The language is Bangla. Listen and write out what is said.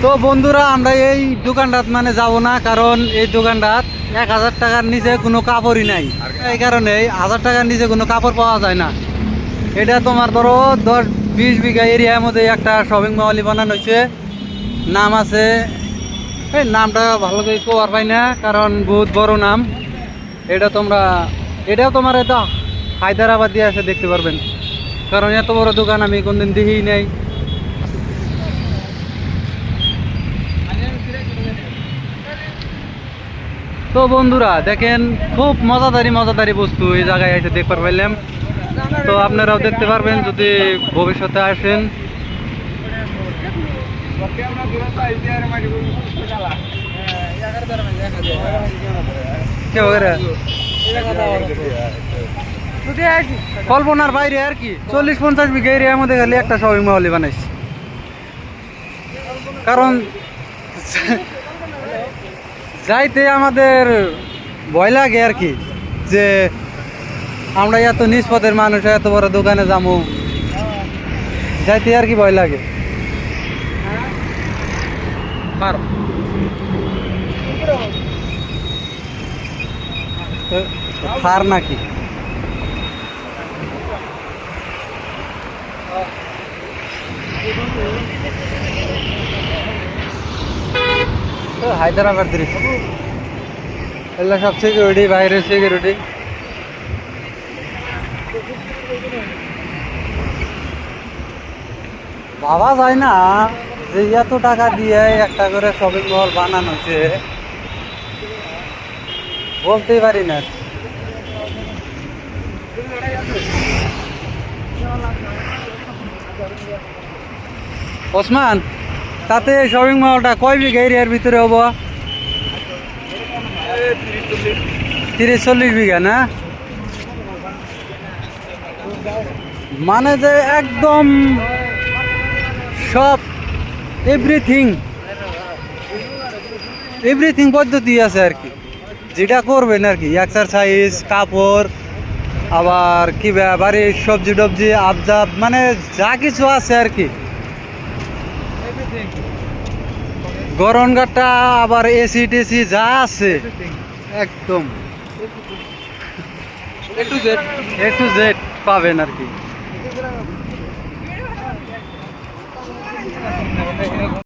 তো বন্ধুরা আমরা এই দোকানটাত মানে যাব না, কারণ এই দোকানটাত 1000 টাকার নিচে কোনো কাপড়ই নাই। এই কারণে 1000 টাকার নিচে কোনো কাপড় পাওয়া যায় না। এটা তোমার ধরো 10-20 বিঘা এরিয়ার মধ্যে একটা শপিং মলই বানানো হয়েছে। নাম আছে, এই নামটা ভালো করে কভার পাই না, কারণ বহুত বড় নাম। এটাও তোমার এটা হায়দ্রাবাদ দিয়ে এসে দেখতে পারবেন, কারণ এত বড় দোকান আমি কোনদিন দেখিই নাই। তো বন্ধুরা দেখেন, খুব মজাদারি বস্তু এই জায়গায় এসে দেখতে পারলাম। তো আপনারাও দেখতে পারবেন যদি ভবিষ্যতে আসেন। কল্পনার বাইরে আর কি, 40-50 বিঘা এরিয়ার মধ্যে খালি একটা শপিং মহলই বানাইছে। কারণ যাইতে আমাদের ভয় লাগে আর কি, যে আমরা এত নিষ্পদের মানুষ, এত বড় দোকানে যাবো, যাইতে আর কি ভয় লাগে। থার নাকি হায়দ্রাবাদ দৃশ্য, এগুলো সব সিকিউরিটি, বাইরের সিকিউরিটি। ভাবা যায় না যে এত টাকা দিয়ে একটা করে শপিং মল বানানো হচ্ছে, বলতেই পারি না। ওসমান, তাতে শপিং মলটা কয় বিঘা এরিয়ার ভিতরে হবো? 30-40 বিঘা না? মানে যে একদম সব এভরিথিং পদ্ধতি আছে আর কি, যেটা করবেন আর কি। এক্সারসাইজ, কাপড়, আবার কি বাড়ির সবজি টবজি, আবজাব, মানে যা কিছু আছে আর কি। গরম গাট্টা, আবার এসি টেসি যা আছে একদম এ টু জেড পাবেন আর কি।